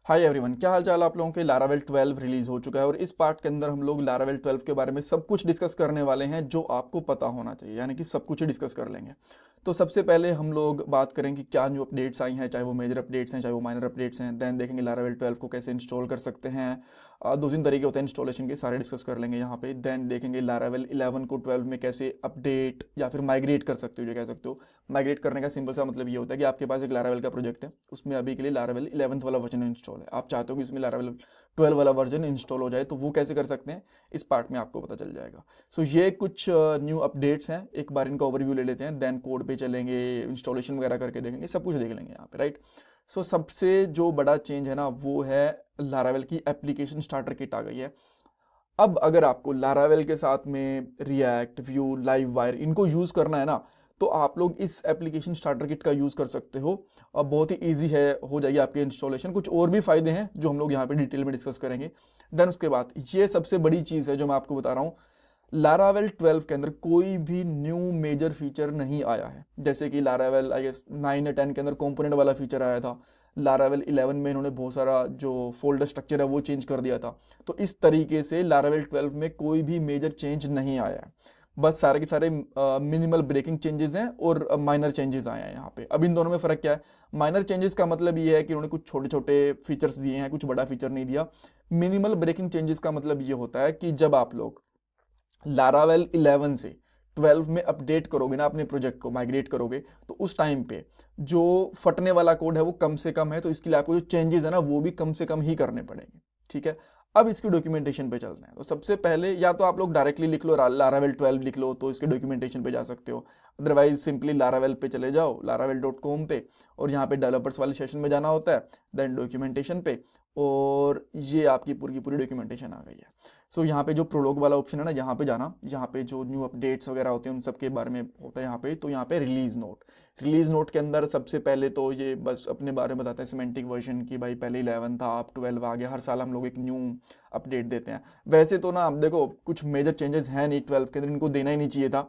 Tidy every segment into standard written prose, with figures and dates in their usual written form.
Hi everyone, क्या हाल चाल आप लोगों के। लारावेल 12 रिलीज हो चुका है और इस पार्ट के अंदर हम लोग लारावेल 12 के बारे में सब कुछ डिस्कस करने वाले हैं जो आपको पता होना चाहिए, यानी कि सब कुछ ही डिस्कस कर लेंगे। तो सबसे पहले हम लोग बात करेंगे कि क्या न्यू अपडेट्स आई हैं, चाहे वो मेजर अपडेट्स हैं चाहे वो माइनर अपडेट्स हैं। देन देखेंगे लारावेल 12 को कैसे इंस्टॉल कर सकते हैं। दो तीन तरीके होते हैं इंस्टॉलेशन के, सारे डिस्कस कर लेंगे यहाँ पे। देन देखेंगे लारावेल 11 को 12 में कैसे अपडेट या फिर माइग्रेट कर सकते हो, जो कह सकते हो। माइग्रेट करने का सिंपल सा मतलब ये होता है कि आपके पास एक लारावेल का प्रोजेक्ट है, उसमें अभी के लिए लारावेल 11th वाला वर्जन इंस्टॉल है, आप चाहते हो कि उसमें लारावेल 12 वाला वर्जन इंस्टॉल हो जाए, तो वो कैसे कर सकते हैं इस पार्ट में आपको पता चल जाएगा। सो ये कुछ न्यू अपडेट्स हैं, एक बार इनका ओवरव्यू ले लेते हैं, देन कोड पे चलेंगे, इंस्टॉलेशन वगैरह करके देखेंगे, सब कुछ देख लेंगे यहाँ पे, राइट। सो सबसे जो बड़ा चेंज है ना वो है लारावेल की एप्लीकेशन स्टार्टर किट आ गई है। अब अगर आपको लारावेल के साथ में रिएक्ट, व्यू, लाइव वायर इनको यूज़ करना है ना, तो आप लोग इस एप्लीकेशन स्टार्टर किट का यूज़ कर सकते हो। अब बहुत ही इजी है, हो जाएगी आपकी इंस्टॉलेशन। कुछ और भी फ़ायदे हैं जो हम लोग यहाँ पे डिटेल में डिस्कस करेंगे। देन उसके बाद ये सबसे बड़ी चीज़ है जो मैं आपको बता रहा हूँ, लारावेल 12 के अंदर कोई भी न्यू मेजर फीचर नहीं आया है। जैसे कि लारावेल आई गेस 9 या 10 के अंदर कंपोनेंट वाला फीचर आया था, लारावेल 11 में इन्होंने बहुत सारा जो फोल्डर स्ट्रक्चर है वो चेंज कर दिया था। तो इस तरीके से लारावेल 12 में कोई भी मेजर चेंज नहीं आया है, बस सारे के सारे मिनिमल ब्रेकिंग चेंजेस हैं और माइनर चेंजेस आए हैं यहाँ पे। अब इन दोनों में फ़र्क क्या है, माइनर चेंजेस का मतलब ये है कि उन्होंने कुछ छोटे छोटे फीचर्स दिए हैं, कुछ बड़ा फीचर नहीं दिया। मिनिमल ब्रेकिंग चेंजेस का मतलब ये होता है कि जब आप लोग लारावेल 11 से 12 में अपडेट करोगे ना, अपने प्रोजेक्ट को माइग्रेट करोगे, तो उस टाइम पे जो फटने वाला कोड है वो कम से कम है, तो इसके लिए आपको जो चेंजेस है ना वो भी कम से कम ही करने पड़ेंगे, ठीक है। अब इसकी डॉक्यूमेंटेशन पे चलते हैं। तो सबसे पहले या तो आप लोग डायरेक्टली लिख लो, लारावेल 12 लिख लो, तो इसके डॉक्यूमेंटेशन पे जा सकते हो। अदरवाइज सिंपली लारावेल पे चले जाओ, laravel.com पे, और यहाँ पे डेवलपर्स वाले सेशन में जाना होता है, देन डॉक्यूमेंटेशन पे, और ये आपकी पूरी की पूरी डॉक्यूमेंटेशन आ गई है। सो यहाँ पे जो प्रोलॉग वाला ऑप्शन है ना, यहाँ पे जाना, यहाँ पे जो न्यू अपडेट्स वगैरह होते हैं उन सब के बारे में होता है यहाँ पे। तो यहाँ पे रिलीज नोट, रिलीज नोट के अंदर सबसे पहले तो ये बस अपने बारे में बताते हैं सिमेंटिक वर्जन की, भाई पहले 11 था, अब 12 आ गया, हर साल हम लोग एक न्यू अपडेट देते हैं। वैसे तो ना, आप देखो कुछ मेजर चेंजेस हैं नहीं 12 के अंदर, इनको देना ही नहीं चाहिए था,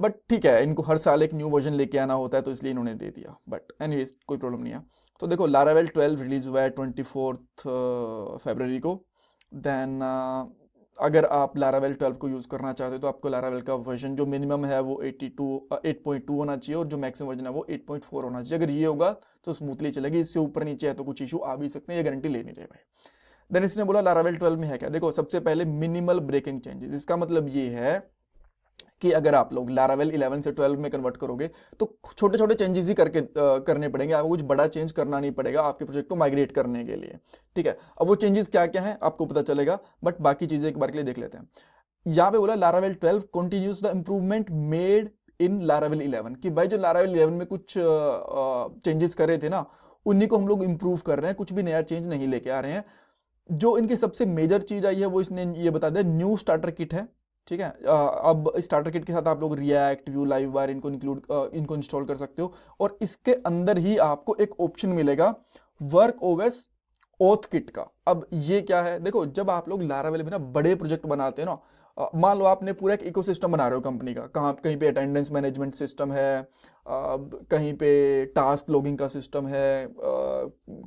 बट ठीक है, इनको हर साल एक न्यू वर्जन लेके आना होता है तो इसलिए इन्होंने दे दिया, बट एनीवेज कोई प्रॉब्लम नहीं है। तो देखो लारावेल 12 रिलीज हुआ है 24 फरवरी को। देन अगर आप लारावेल 12 को यूज़ करना चाहते हो तो आपको लारावेल का वर्जन जो मिनिमम है वो 8.2 होना चाहिए, और जो मैक्सिमम वर्जन है वो 8.4 होना चाहिए। अगर ये होगा तो स्मूथली चलेगी, इससे ऊपर नीचे है तो कुछ इशू आ भी सकते हैं, ये गारंटी ले नहीं रहे भाई। देन इसने बोला लारावेल 12 में है क्या। देखो सबसे पहले मिनिमल ब्रेकिंग चेंजेस, इसका मतलब ये है कि अगर आप लोग लारावेल 11 से 12 में कन्वर्ट करोगे तो छोटे छोटे चेंजेस ही करने पड़ेंगे, आपको कुछ बड़ा चेंज करना नहीं पड़ेगा आपके प्रोजेक्ट को माइग्रेट करने के लिए, ठीक है। अब वो चेंजेस क्या क्या हैं आपको पता चलेगा, बट बाकी चीज़ें एक बार के लिए देख लेते हैं। यहाँ पे बोला Laravel 12 continues the improvement made in Laravel 11, कि भाई जो लारावेल 11 में कुछ चेंजेस कर रहे थे ना, उन्हीं को हम लोग इम्प्रूव कर रहे हैं, कुछ भी नया चेंज नहीं लेके आ रहे हैं। जो इनकी सबसे मेजर चीज़ आई है वो इसने ये बता दिया, न्यू स्टार्टर किट है, ठीक है। अब स्टार्टर किट के साथ आप लोग रिएक्ट, व्यू, लाइव वायर इनको इंस्टॉल कर सकते हो, और इसके अंदर ही आपको एक ऑप्शन मिलेगा वर्क ओएस ओथ किट का। अब ये क्या है, देखो जब आप लोग लारावेल में ना बड़े प्रोजेक्ट बनाते हो ना, मान लो आपने पूरा एक इकोसिस्टम बना रहे हो कंपनी का, कहाँ कहीं पे अटेंडेंस मैनेजमेंट सिस्टम है, कहीं पे टास्क लॉगिंग का सिस्टम है,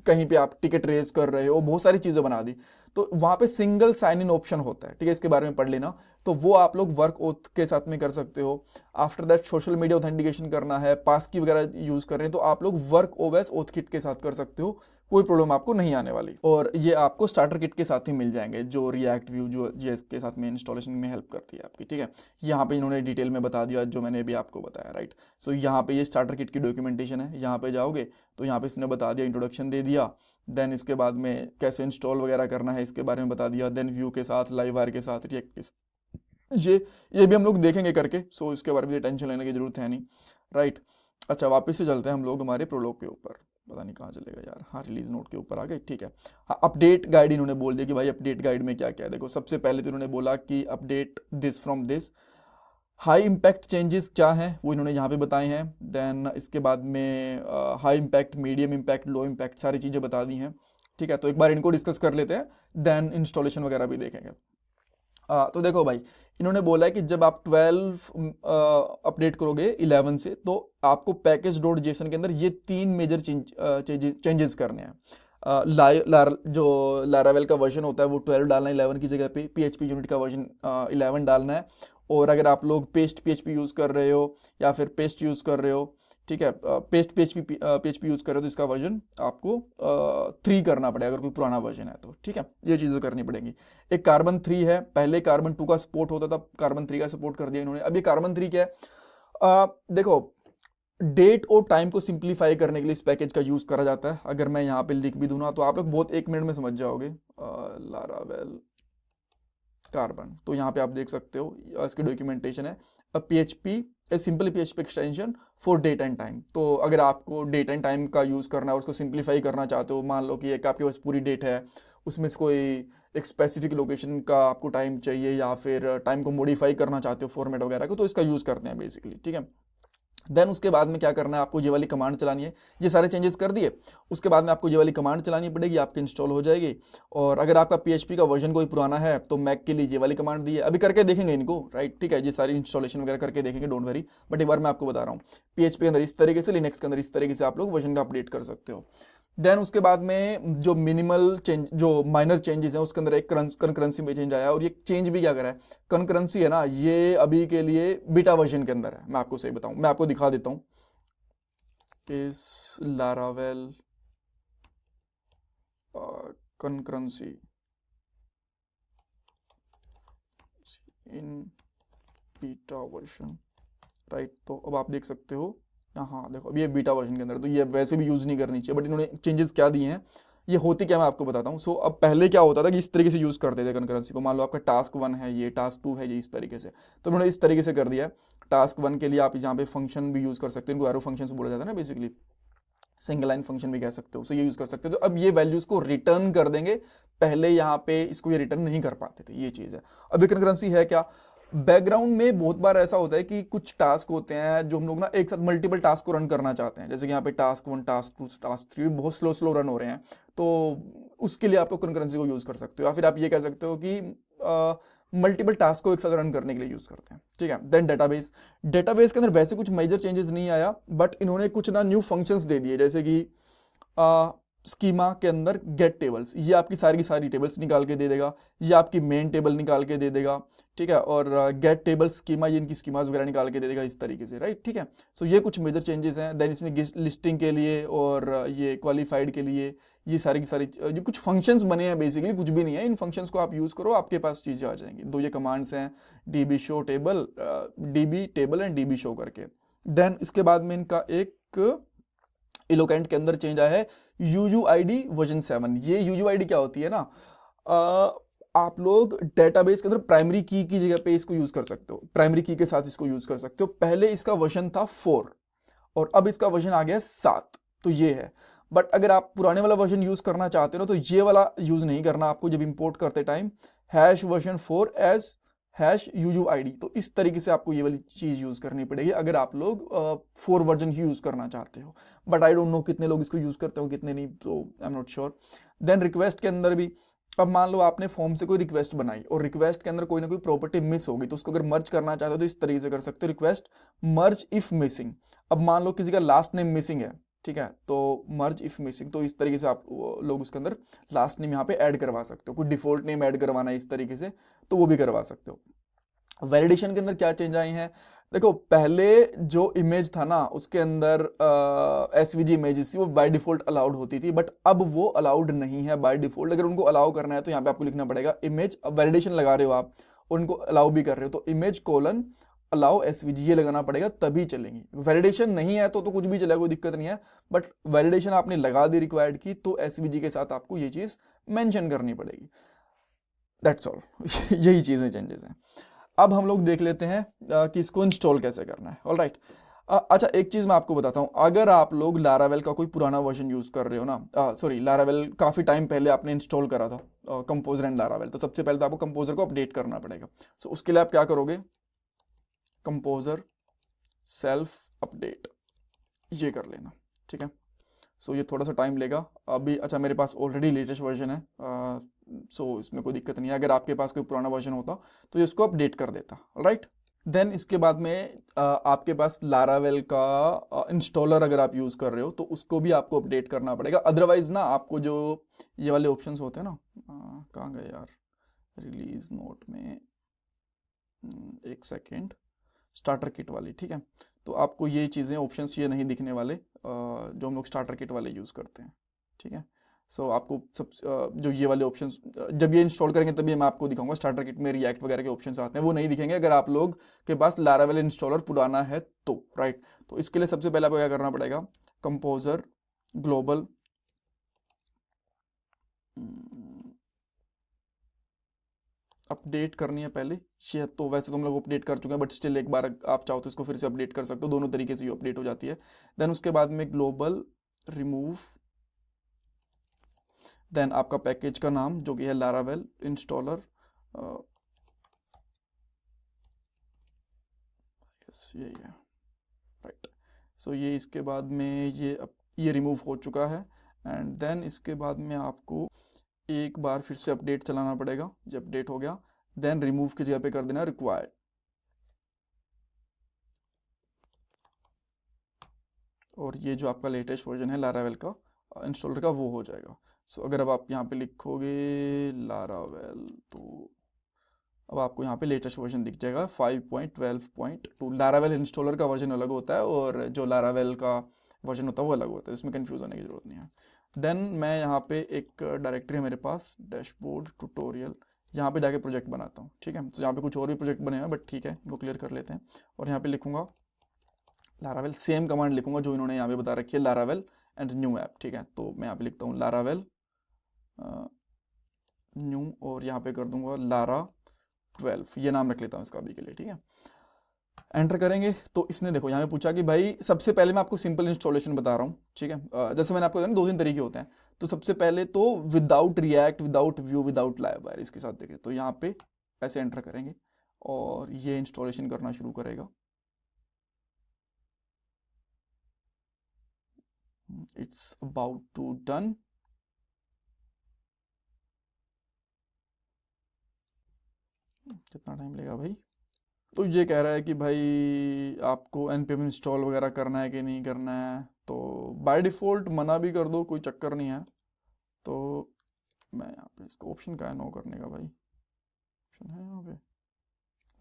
कहीं पे आप टिकट रेज कर रहे हो, बहुत सारी चीज़ें बना दी, तो वहाँ पे सिंगल साइन इन ऑप्शन होता है, ठीक है, इसके बारे में पढ़ लेना। तो वो आप लोग वर्क ओथ के साथ में कर सकते हो। After that social media authentication करना है, पास की वगैरह यूज़ कर रहे हैं, तो आप लोग वर्क ओएस ओथ किट के साथ कर सकते हो, कोई प्रॉब्लम आपको नहीं आने वाली। और ये आपको स्टार्टर किट के साथ ही मिल जाएंगे, जो रिएक्ट, व्यू, जो जेएस के साथ में इंस्टॉलेशन में हेल्प करती है आपकी, ठीक है। यहाँ पे इन्होंने डिटेल में बता दिया जो मैंने अभी आपको बताया, राइट। सो यहाँ पे ये स्टार्टर किट की डॉक्यूमेंटेशन है, यहाँ पे जाओगे तो यहाँ पे इसने बता दिया, इंट्रोडक्शन दे दिया, देन इसके बाद में कैसे इंस्टॉल वगैरह करना है इसके बारे में बता दिया, देन व्यू के साथ, लाइव वायर के साथ, रिएक्ट के साथ, ये भी हम लोग देखेंगे करके, सो इसके बारे में टेंशन लेने की जरूरत है नहीं, राइट। अच्छा, वापस से चलते हैं हम लोग हमारे प्रोलॉग के ऊपर, पता नहीं कहाँ चलेगा यार, हाँ रिलीज नोट के ऊपर आ गए, ठीक है। हाँ, अपडेट गाइड इन्होंने बोल दिया कि भाई अपडेट गाइड में क्या क्या है। देखो सबसे पहले तो इन्होंने बोला कि update this from this, high impact changes क्या हैं वो इन्होंने यहाँ पे बताए हैं। देन इसके बाद में high impact, medium impact, low impact, सारी चीज़ें बता दी हैं, ठीक है। तो एक बार इनको डिस्कस कर लेते हैं, देन इंस्टॉलेशन वगैरह भी देखेंगे। तो देखो भाई, इन्होंने बोला है कि जब आप 12 अपडेट करोगे 11 से, तो आपको पैकेज डॉट जेसन के अंदर ये तीन मेजर चेंजेस करने हैं। जो लारावेल का वर्जन होता है वो 12 डालना है 11 की जगह पे, PHP यूनिट का वर्जन 11 डालना है। और अगर आप लोग पेस्ट PHP यूज़ कर रहे हो या फिर पेस्ट यूज़ कर रहे हो, ठीक है, पेस्ट PHP यूज़ कर रहे हो तो इसका वर्जन आपको 3 करना पड़ेगा अगर कोई पुराना वर्जन है तो, ठीक है, ये चीज़ें करनी पड़ेंगी। एक कार्बन 3 है, पहले कार्बन 2 का सपोर्ट होता था, कार्बन 3 का सपोर्ट कर दिया इन्होंने। अब ये कार्बन 3 क्या है, देखो डेट और टाइम को सिंप्लीफाई करने के लिए इस पैकेज का यूज़ करा जाता है। अगर मैं यहाँ पे लिख भी दूँ ना तो आप लोग बहुत 1 मिनट में समझ जाओगे। लारावेल कार्बन, तो यहाँ पे आप देख सकते हो इसकी डॉक्यूमेंटेशन है, PHP a simple PHP extension for date and time. तो अगर आपको डेट एंड टाइम का यूज़ करना है, उसको सिंप्लीफाई करना चाहते हो, मान लो कि एक आपके पास पूरी डेट है, उसमें से कोई एक स्पेसिफिक लोकेशन का आपको टाइम चाहिए या फिर टाइम को मॉडिफाई करना चाहते हो फॉर्मेट वगैरह को, तो इसका यूज़ करते हैं बेसिकली, ठीक है। देन उसके बाद में क्या करना है, आपको ये वाली कमांड चलानी है। ये सारे चेंजेस कर दिए, उसके बाद में आपको ये वाली कमांड चलानी पड़ेगी, आपकी इंस्टॉल हो जाएगी। और अगर आपका PHP का वर्जन कोई पुराना है तो मैक के लिए ये वाली कमांड दी है, अभी करके देखेंगे इनको, राइट, ठीक है, ये सारी इंस्टॉलेशन वगैरह करके देखेंगे, डोंट वरी। बट एक बार मैं आपको बता रहा हूँ, PHP के अंदर इस तरीके से, लिनक्स के अंदर इस तरीके से आप लोग वर्जन का अपडेट कर सकते हो। देन उसके बाद में जो मिनिमल चेंज, जो माइनर चेंजेस हैं, उसके अंदर एक कंकरेंसी में चेंज आया। और ये चेंज भी क्या करा है, कंकरेंसी है ना, ये अभी के लिए बीटा वर्जन के अंदर है। मैं आपको सही बताऊं, मैं आपको दिखा देता हूं, इस लारावेल concurrency इन बीटा वर्जन, राइट। तो अब आप देख सकते हो यहाँ, देखो अब ये बीटा वर्जन के अंदर, तो ये वैसे भी यूज़ नहीं करनी चाहिए, बट इन्होंने चेंजेस क्या दिए हैं, ये होती क्या मैं आपको बताता हूँ। सो अब पहले क्या होता था कि इस तरीके से यूज़ करते थे कंकरेंसी को, मान लो आपका टास्क 1 है, ये टास्क 2 है, ये इस तरीके से, तो उन्होंने इस तरीके से कर दिया है। टास्क 1 के लिए आप यहाँ पे फंक्शन भी यूज़ कर सकते हो, इनको एरो फंक्शन से बोला जाता है ना बेसिकली, सिंगल लाइन फंक्शन भी कह सकते हो, सो ये यूज़ कर सकते हो। तो अब ये वैल्यूज़ को रिटर्न कर देंगे, पहले यहाँ पे इसको ये रिटर्न नहीं कर पाते थे, ये चीज़ है। अब ये कंकरेंसी है क्या, बैकग्राउंड में बहुत बार ऐसा होता है कि कुछ टास्क होते हैं जो हम लोग ना एक साथ मल्टीपल टास्क को रन करना चाहते हैं, जैसे कि यहाँ पे टास्क 1, टास्क 2, टास्क 3 बहुत स्लो स्लो रन हो रहे हैं, तो उसके लिए आप लोग कंकरेंसी को यूज़ कर सकते हो। या फिर आप ये कह सकते हो कि मल्टीपल टास्क को एक साथ रन करने के लिए यूज़ करते हैं, ठीक है। देन डेटाबेस, डेटाबेस के अंदर वैसे कुछ मेजर चेंजेस नहीं आया, बट इन्होंने कुछ ना न्यू फंक्शंस दे दिए, जैसे कि स्कीमा के अंदर गेट टेबल्स, ये आपकी सारी की सारी टेबल्स निकाल के दे देगा, ये आपकी मेन टेबल निकाल के दे देगा, ठीक है। और गेट टेबल स्कीमा, ये इनकी स्कीमाज वगैरह निकाल के दे देगा इस तरीके से, राइट, ठीक है। सो ये कुछ मेजर चेंजेस हैं। देन इसमें लिस्टिंग के लिए और ये क्वालिफाइड के लिए ये सारी की सारी ये कुछ फंक्शंस बने हैं, बेसिकली कुछ भी नहीं है, इन फंक्शंस को आप यूज़ करो, आपके पास चीज़ें आ जाएंगी। दो ये कमांड्स हैं, DB show table, DB table and DB show करके। देन इसके बाद में इनका एक इलोकेंट के अंदर चेंज आया है, UUID वर्जन 7। ये UUID क्या होती है ना, आप लोग डेटाबेस के अंदर प्राइमरी की जगह पे इसको यूज कर सकते हो, प्राइमरी की के साथ इसको यूज कर सकते हो। पहले इसका वर्जन था 4 और अब इसका वर्जन आ गया 7, तो ये है। बट अगर आप पुराने वाला वर्जन यूज करना चाहते हो ना, तो ये वाला यूज नहीं करना आपको, जब इंपोर्ट करते टाइम #version4 एज #UUID, तो इस तरीके से आपको ये वाली चीज़ यूज़ करनी पड़ेगी अगर आप लोग 4 वर्जन ही यूज़ करना चाहते हो। बट आई डोंट नो कितने लोग इसको यूज़ करते हो कितने नहीं, तो I am not sure. Then request के अंदर भी, अब मान लो आपने फॉर्म से कोई रिक्वेस्ट बनाई और रिक्वेस्ट के अंदर कोई ना कोई प्रॉपर्टी मिस होगी, तो उसको अगर मर्ज करना चाहते हो तो इस तरीके से कर सकते हो, रिक्वेस्ट मर्ज इफ मिसिंग। अब मान लो किसी का लास्ट नेम मिसिंग है, ठीक है, तो मर्ज इफ मिसिंग, तो इस तरीके से आप लोग उसके अंदर लास्ट नेम यहाँ पे ऐड करवा सकते हो। कोई डिफॉल्ट नेम ऐड करवाना है इस तरीके से, तो वो भी करवा सकते हो। वैलिडेशन के अंदर क्या चेंज आए हैं, देखो पहले जो इमेज था ना उसके अंदर SVG इमेजेस थी, वो बाय डिफॉल्ट अलाउड होती थी, बट अब वो अलाउड नहीं है बाय डिफॉल्ट। अगर उनको अलाउ करना है तो यहाँ पे आपको लिखना पड़ेगा इमेज, अब वैलिडेशन लगा रहे हो आप और उनको अलाउ भी कर रहे हो, तो इमेज कोलन अलाउ SVG ये लगाना पड़ेगा, तभी चलेंगी। वैलिडेशन नहीं है तो कुछ भी चलेगा, कोई दिक्कत नहीं है, बट वैलिडेशन आपने लगा दी रिक्वायर्ड की, तो SVG के साथ आपको ये चीज़ मेंशन करनी पड़ेगी। दैट्स ऑल यही चीज़ें चेंजेस हैं। अब हम लोग देख लेते हैं कि इसको इंस्टॉल कैसे करना है। ऑल राइट, अच्छा एक चीज़ मैं आपको बताता हूँ, अगर आप लोग लारावेल का कोई पुराना वर्जन यूज़ कर रहे हो ना, सॉरी लारावेल काफ़ी टाइम पहले आपने इंस्टॉल करा था कंपोजर एंड लारावेल, तो सबसे पहले तो आपको कंपोजर को अपडेट करना पड़ेगा। सो उसके लिए आप क्या करोगे, कंपोजर सेल्फ अपडेट ये कर लेना, ठीक है। सो ये थोड़ा सा टाइम लेगा अभी। अच्छा मेरे पास ऑलरेडी लेटेस्ट वर्जन है, सो इसमें कोई दिक्कत नहीं है। अगर आपके पास कोई पुराना वर्जन होता तो ये इसको अपडेट कर देता, राइट। देन इसके बाद में आपके पास लारावेल का इंस्टॉलर अगर आप यूज़ कर रहे हो तो उसको भी आपको अपडेट करना पड़ेगा। अदरवाइज ना आपको जो ये वाले ऑप्शंस होते हैं ना, कहाँ गए यार, रिलीज नोट में, एक सेकेंड, स्टार्टर किट वाली, ठीक है। तो आपको ये चीज़ें ऑप्शंस ये नहीं दिखने वाले जो हम लोग स्टार्टर किट वाले यूज़ करते हैं, ठीक है। सो आपको सब जो ये वाले ऑप्शंस जब ये इंस्टॉल करेंगे तभी मैं आपको दिखाऊंगा। स्टार्टर किट में रिएक्ट वगैरह के ऑप्शंस आते हैं, वो नहीं दिखेंगे अगर आप लोग के पास लारावेल इंस्टॉलर पुराना है तो, राइट। तो इसके लिए सबसे पहले आपको क्या करना पड़ेगा, कंपोजर ग्लोबल अपडेट करनी है पहले। शायद तो वैसे तो हम लोग अपडेट कर चुके हैं, बट स्टिल एक बार आप चाहो तो इसको फिर से अपडेट कर सकते हो, दोनों तरीके से ये अपडेट हो जाती है। देन उसके बाद में ग्लोबल रिमूव, देन आपका पैकेज का नाम जो कि है लारावेल इंस्टॉलर, यस यही है, राइट। सो ये इसके बाद में ये रिमूव हो चुका है। एंड देन इसके बाद में आपको एक बार फिर से अपडेट चलाना पड़ेगा। ये अपडेट हो गया, देन रिमूव की जगह पे कर देना रिक्वायर्ड, और ये जो आपका लेटेस्ट वर्जन है लारावेल का इंस्टॉलर का वो हो जाएगा। सो अगर अब आप यहाँ पे लिखोगे लारावेल तो अब आपको यहाँ पे लेटेस्ट वर्जन दिख जाएगा 5.12.2। लारावेल इंस्टॉलर का वर्जन अलग होता है और जो लारावेल का वर्जन होता है वो अलग होता है, इसमें कंफ्यूज होने की ज़रूरत नहीं है। देन मैं यहाँ पे एक डायरेक्टरी है मेरे पास, डैशबोर्ड ट्यूटोरियल, यहाँ पे जाके प्रोजेक्ट बनाता हूँ, ठीक है। तो यहाँ पे कुछ और भी प्रोजेक्ट बने हैं बट ठीक है, इनको क्लियर कर लेते हैं। और यहाँ पे लिखूंगा लारावेल, सेम कमांड लिखूंगा जो इन्होंने यहाँ पे बता रखी है, लारावेल एंड न्यू ऐप, ठीक है। तो मैं यहाँ पे लिखता हूँ लारावेल न्यू, और यहाँ पे कर दूंगा Lara12, ये नाम रख लेता हूँ इसका अभी के लिए, ठीक है। एंटर करेंगे तो इसने देखो यहाँ पे पूछा कि भाई सबसे पहले मैं आपको सिंपल इंस्टॉलेशन बता रहा हूँ, ठीक है। जैसे मैंने आपको बताया दो तीन तरीके होते हैं। तो सबसे पहले तो without react, without view, without live wire, इसके साथ देखें तो यहाँ पे ऐसे एंटर करेंगे और ये इंस्टॉलेशन करना शुरू करेगा। It's about to done. कितना टाइम लेगा भाई। तो ये कह रहा है कि भाई आपको npm इंस्टॉल वगैरह करना है कि नहीं करना है, तो बाय डिफ़ॉल्ट मना भी कर दो, कोई चक्कर नहीं है। तो मैं यहाँ पे इसको ऑप्शन का है नो करने का, भाई ऑप्शन है यहाँ पे,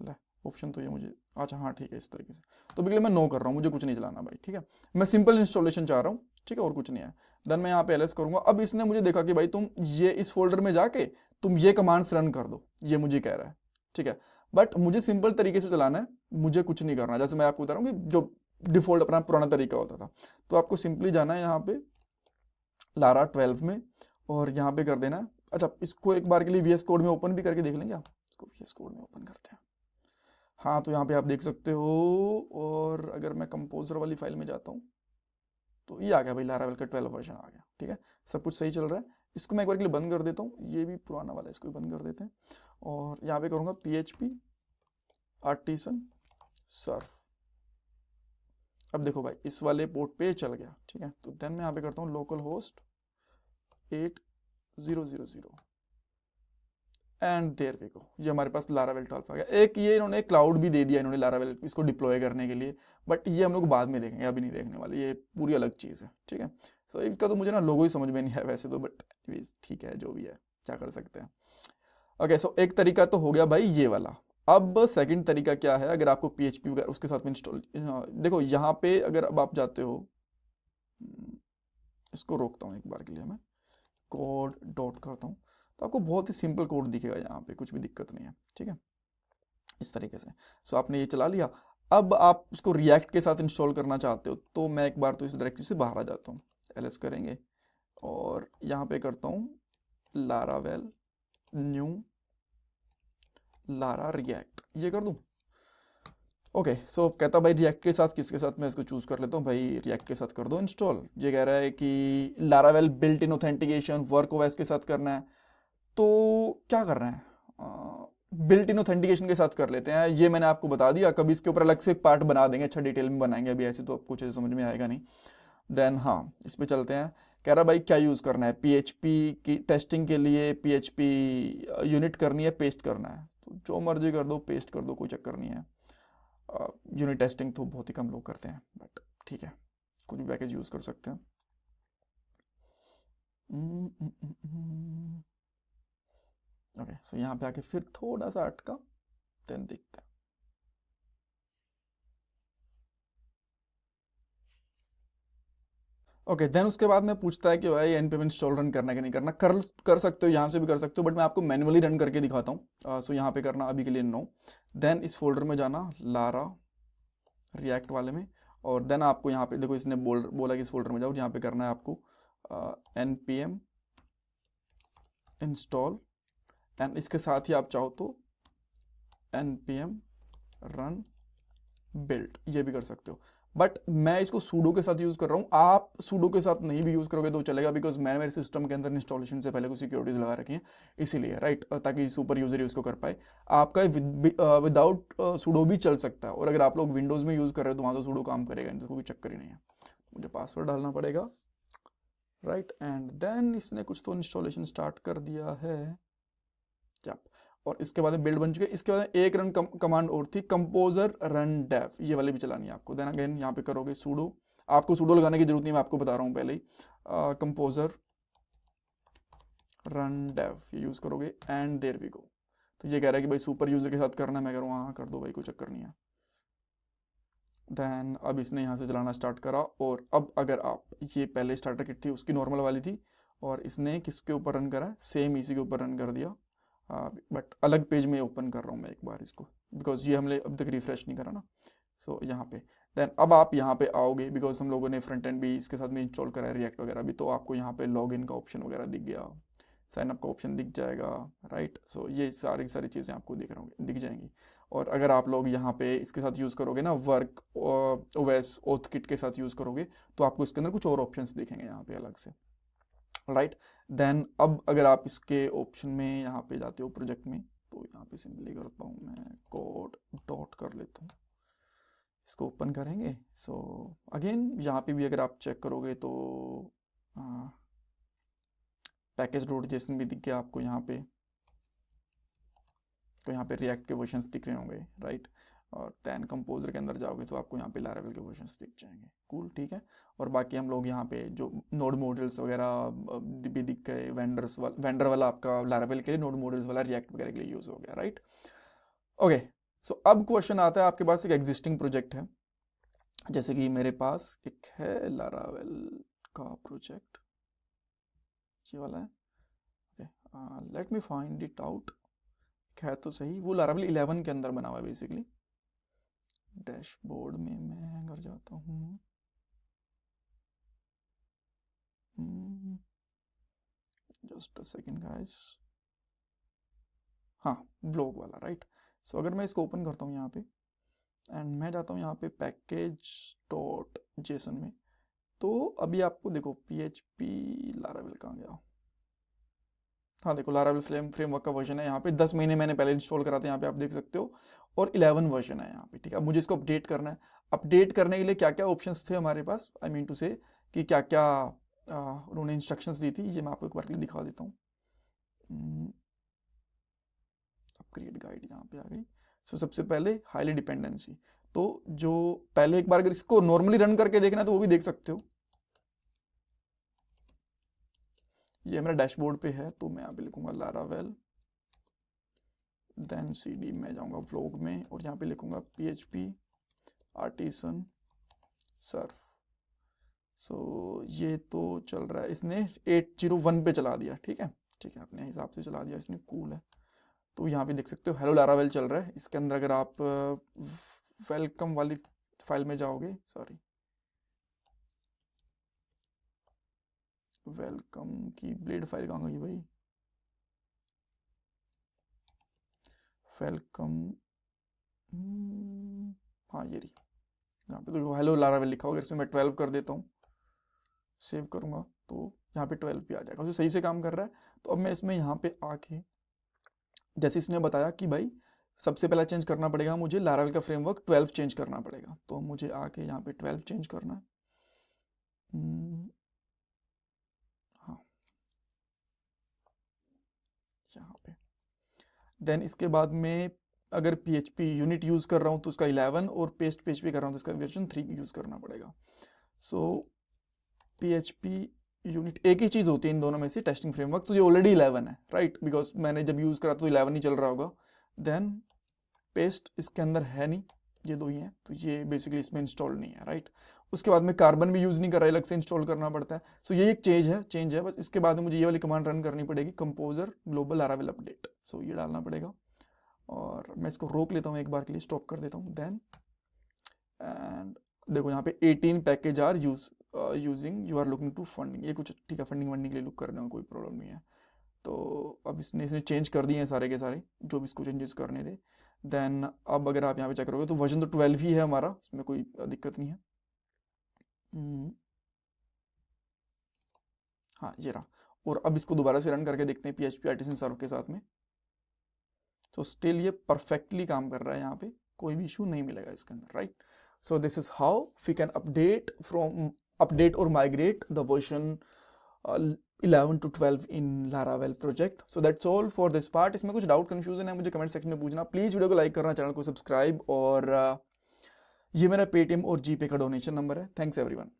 ले ऑप्शन तो ये मुझे, अच्छा हाँ ठीक है, इस तरीके से। तो बिल्कुल मैं नो कर रहा हूँ, मुझे कुछ नहीं चलाना भाई, ठीक है। मैं सिंपल इंस्टॉलेशन चाह रहा हूँ, ठीक है, और कुछ नहीं है। देन मैं यहाँ पे ls करूँगा। अब इसने मुझे देखा कि भाई तुम ये इस फोल्डर में जाके तुम ये कमांड्स रन कर दो, ये मुझे कह रहा है, ठीक है। बट मुझे सिंपल तरीके से चलाना है, मुझे कुछ नहीं करना। जैसे मैं आपको बता रहा हूँ कि जो डिफॉल्ट अपना पुराना तरीका होता था, तो आपको सिंपली जाना है यहाँ पे Lara12 में और यहाँ पे कर देना है। अच्छा, इसको एक बार के लिए VS कोड में ओपन भी करके देख लेंगे आप, इसको VS कोड में ओपन करते हैं। हाँ, तो यहाँ पे आप देख सकते हो, और अगर मैं कंपोजर वाली फाइल में जाता हूँ तो ये आ गया भाई, लारावेल का 12 वर्जन आ गया, ठीक है। सब कुछ सही चल रहा है। इसको मैं एक बार के लिए बंद कर देता हूँ, ये भी पुराना वाला है, इसको भी बंद कर देते हैं। और यहाँ पे करूँगा PHP आर्टिसन सर्फ। अब देखो भाई इस वाले पोर्ट पे चल गया, ठीक है। तो देन मैं यहाँ पे करता हूँ local host 8000 and there we go, ये हमारे पास लारावेल 12 आ गया। एक ये इन्होंने क्लाउड भी दे दिया इन्होंने लारावेल इसको डिप्लॉय करने के लिए, बट ये हम लोग बाद में देखेंगे, अभी नहीं देखने वाले, ये पूरी अलग चीज़ है, ठीक है। सो इसका तो मुझे ना लोगो ही समझ में नहीं है वैसे तो, बट ठीक है, जो भी है क्या कर सकते हैं। ओके, सो एक तरीका तो हो गया भाई ये वाला। अब सेकंड तरीका क्या है, अगर आपको PHP वगैरह उसके साथ में इंस्टॉल, देखो यहाँ पे अगर अब आप जाते हो, इसको रोकता हूँ एक बार के लिए, मैं कोड डॉट करता हूँ, तो आपको बहुत ही सिंपल कोड दिखेगा यहाँ पे, कुछ भी दिक्कत नहीं है, ठीक है, इस तरीके से। सो आपने ये चला लिया। अब आप उसको रिएक्ट के साथ इंस्टॉल करना चाहते हो, तो मैं एक बार तो इस डायरेक्टरी से बाहर आ जाता हूँ, ls करेंगे और यहाँ पे करता हूँ लारावेल न्यू लारा रिएक्ट, ये कर दूँ। ओके, सो कहता भाई रिएक्ट के साथ किसके साथ, मैं इसको चूज़ कर लेता हूँ भाई, रिएक्ट के साथ कर दो इंस्टॉल। ये कह रहा है कि Laravel built in authentication work OS के साथ करना है, तो क्या कर रहे हैं, बिल्ट इन ऑथेंटिकेशन के साथ कर लेते हैं। ये मैंने आपको बता दिया, कभी इसके ऊपर अलग से एक पार्ट बना देंगे, अच्छा डिटेल में बनाएंगे, अभी ऐसे तो आपको कुछ समझ में आएगा नहीं। देन हाँ, इस पे चलते हैं। कह रहा भाई क्या यूज़ करना है, PHP की टेस्टिंग के लिए PHP यूनिट करनी है, पेस्ट करना है, तो जो मर्जी कर दो, पेस्ट कर दो, कोई चक्कर नहीं है। यूनिट टेस्टिंग तो बहुत ही कम लोग करते हैं, बट ठीक है, कुछ भी पैकेज यूज़ कर सकते हैं। ओके, सो यहाँ पे आके फिर थोड़ा सा अटका, देन देखते हैं। ओके, देन उसके बाद में पूछता है कि भाई npm इंस्टॉल रन करना है कि नहीं करना। कर सकते हो, यहाँ से भी कर सकते हो, बट मैं आपको मैनुअली रन करके दिखाता हूँ। सो यहाँ पे करना अभी के लिए नो। देन इस फोल्डर में जाना, लारा रिएक्ट वाले में, और देन आपको यहाँ पे देखो इसने बोला कि इस फोल्डर में जाओ, यहाँ पे करना है आपको npm इंस्टॉल, एंड इसके साथ ही आप चाहो तो npm रन बिल्ड, ये भी कर सकते हो। बट मैं इसको सूडो के साथ यूज़ कर रहा हूँ, आप सूडो के साथ नहीं भी यूज़ करोगे तो चलेगा, बिकॉज मैंने मेरे सिस्टम के अंदर इंस्टॉलेशन से पहले कुछ सिक्योरिटीज लगा रखी हैं, इसीलिए राइट, ताकि सुपर यूज़र उसको कर पाए। आपका विदाउट सूडो भी चल सकता है, और अगर आप लोग विंडोज़ में यूज़ कर रहे हो तो वहाँ तो सूडो काम करेगा, इनको कोई चक्कर ही नहीं है। मुझे पासवर्ड डालना पड़ेगा, राइट, एंड देन इसने कुछ तो इंस्टॉलेशन स्टार्ट कर दिया है, और इसके बाद बिल्ड बन चुके। इसके बाद एक रन कमांड और थी, कंपोजर रन डेव, ये वाली भी चलानी है आपको। देन अगेन यहाँ पे करोगे सूडो, आपको सूडो लगाने की जरूरत नहीं, मैं आपको बता रहा हूँ पहले ही। कंपोजर रन डेव ये यूज़ करोगे, एंड देयर वी गो। तो ये कह रहा है कि भाई सुपर यूजर के साथ करना है, मैं कह रहा हूँ हाँ कर दो भाई, कोई चक्कर नहीं है। देन अब इसने यहाँ से चलाना स्टार्ट करा, और अब अगर आप, ये पहले स्टार्टर किट थी उसकी नॉर्मल वाली थी, और इसने किसके ऊपर रन करा, सेम इसी के ऊपर रन कर दिया, बट अलग पेज में ओपन कर रहा हूँ मैं एक बार इसको, बिकॉज ये हमने अब तक रिफ्रेश नहीं करा ना। सो यहाँ पे देन अब आप यहाँ पे आओगे, बिकॉज हम लोगों ने फ्रंट एंड भी इसके साथ में इंस्टॉल करा है, रिएक्ट वगैरह भी, तो आपको यहाँ पे लॉगिन का ऑप्शन वगैरह दिख गया, साइन अप का ऑप्शन दिख जाएगा, राइट। सो ये सारी सारी चीज़ें आपको दिख जाएंगी। और अगर आप लोग यहाँ पे इसके साथ यूज़ करोगे ना, वर्क ओएस ओथ किट के साथ यूज़ करोगे, तो आपको इसके अंदर कुछ और ऑप्शंस दिखेंगे यहाँ पे अलग से, राइट। देन अब अगर आप इसके ऑप्शन में यहाँ पे जाते हो प्रोजेक्ट में, तो यहाँ पे सिंपली करता हूँ मैं कोड डॉट कर लेता हूँ, इसको ओपन करेंगे। सो अगेन यहाँ पे भी अगर आप चेक करोगे तो पैकेज डॉट जेसन भी दिख गया आपको यहाँ पे, तो यहाँ पे रिएक्ट के वर्जन्स दिख रहे होंगे, राइट। और दैन कंपोजर के अंदर जाओगे तो आपको यहाँ पे लारावेल के वर्जन्स दिख जाएंगे, कूल, ठीक है। और बाकी हम लोग यहाँ पे जो नोड मॉड्यूल्स वगैरह भी दिख गए, वेंडर वाला आपका लारावेल के लिए, नोड मॉड्यूल्स वाला रिएक्ट वगैरह के लिए यूज़ हो गया, राइट। ओके, सो अब क्वेश्चन आता है, आपके पास एक एग्जिस्टिंग प्रोजेक्ट है, जैसे कि मेरे पास एक है लारावेल का प्रोजेक्ट, ये वाला है। Okay, let me find it out, है तो सही, वो लारावेल 11 के अंदर बना हुआ है बेसिकली। डैशबोर्ड में मैं अगर जाता हूँ, जस्ट अ सेकेंड गाइस, हाँ ब्लॉग वाला, राइट। सो अगर मैं इसको ओपन करता हूँ यहाँ पे, एंड मैं जाता हूँ यहाँ पे पैकेज डॉट जेसन में, तो अभी आपको देखो PHP लारावेल कहाँ गया, हाँ देखो लारावेल फ्रेमवर्क का वर्जन है यहाँ पे, 10 महीने मैंने पहले इंस्टॉल करा था, यहाँ पे आप देख सकते हो, और 11 वर्जन है यहाँ पे, ठीक है। अब मुझे इसको अपडेट करना है। अपडेट करने के लिए क्या क्या ऑप्शंस थे हमारे पास, आई मीन टू से कि क्या क्या उन्होंने इंस्ट्रक्शंस दी थी, ये मैं आपको एक बार के लिए दिखा देता हूँ। अपग्रेड गाइड यहाँ पे आ गई। सो सबसे पहले हाईली डिपेंडेंसी, तो जो पहले एक बार अगर इसको नॉर्मली रन करके देखना है तो वो भी देख सकते हो, ये मेरा डैशबोर्ड पे है, तो मैं यहाँ पे लिखूंगा लारावेल, देन CD में जाऊंगा व्लॉग में, और यहाँ पे लिखूंगा PHP आर्टिसन सर्फ। सो ये तो चल रहा है, इसने 801 पे चला दिया, ठीक है, ठीक है, अपने हिसाब से चला दिया इसने, कूल है। तो यहाँ पे देख सकते हो हेलो लारावेल चल रहा है। इसके अंदर अगर आप वेलकम वाली फाइल में जाओगे, सॉरी वेलकम की ब्लेड फाइल कहाँ गई भाई, वेलकम, हाँ ये रही, यहाँ पे तो हेलो लारावेल लिखा होगा। इसमें मैं 12 कर देता हूँ, सेव करूँगा तो यहाँ पे 12 भी आ जाएगा, उसे सही से काम कर रहा है। तो अब मैं इसमें यहाँ पे आके, जैसे इसने बताया कि भाई सबसे पहला चेंज करना पड़ेगा मुझे लारावेल का फ्रेमवर्क 12 चेंज करना पड़ेगा, तो मुझे आके यहाँ पे 12 चेंज करना है। हाँ यहाँ पे, देन इसके बाद में अगर PHP यूनिट यूज़ कर रहा हूँ तो उसका 11 और पेस्ट PHP कर रहा हूँ तो इसका वर्जन 3 यूज़ करना पड़ेगा। सो PHP यूनिट एक ही चीज़ होती है इन दोनों में से, टेस्टिंग फ्रेमवर्क, तो ये ऑलरेडी 11 है, राइट, बिकॉज मैंने जब यूज़ करा तो 11 ही चल रहा होगा। देन पेस्ट इसके अंदर है नहीं, ये दो ही हैं, तो ये बेसिकली इसमें इंस्टॉल नहीं है, राइट। उसके बाद में कार्बन भी यूज़ नहीं कर रहा है, अलग से इंस्टॉल करना पड़ता है। सो ये एक चेंज है बस। इसके बाद में मुझे ये वाली कमांड रन करनी पड़ेगी, कंपोजर ग्लोबल लारावेल अपडेट। सो ये डालना पड़ेगा और मैं इसको रोक लेता हूँ एक बार के लिए, स्टॉप कर देता हूँ। देन एंड देखो यहाँ पे 18 package are using, you are looking to funding, ये कुछ ठीक है, फंडिंग वंडिंग के लिए लुक कर रहे हो, कोई प्रॉब्लम नहीं है। तो अब इसने चेंज कर दिए हैं सारे के सारे जो भी इसको चेंजेस करने थे। देन अब अगर आप यहाँ पे चेक करोगे तो वर्जन तो 12 ही है हमारा, इसमें कोई दिक्कत नहीं है। हाँ ये रहा। और अब इसको दोबारा से रन करके देखते हैं PHP आर्टिसन सर्व के साथ में। तो स्टिल ये परफेक्टली काम कर रहा है, यहाँ पे कोई भी इशू नहीं मिलेगा इसके अंदर, right. So this is how we can update or migrate the version 11 to 12 in Laravel project. So that's all for this part. इसमें कुछ डाउट कंफ्यूजन है मुझे कमेंट सेक्शन में पूछना। प्लीज़ वीडियो को लाइक करना, चैनल को सब्सक्राइब, और ये मेरा पेटीएम और जीपे का डोनेशन नंबर है। Thanks everyone.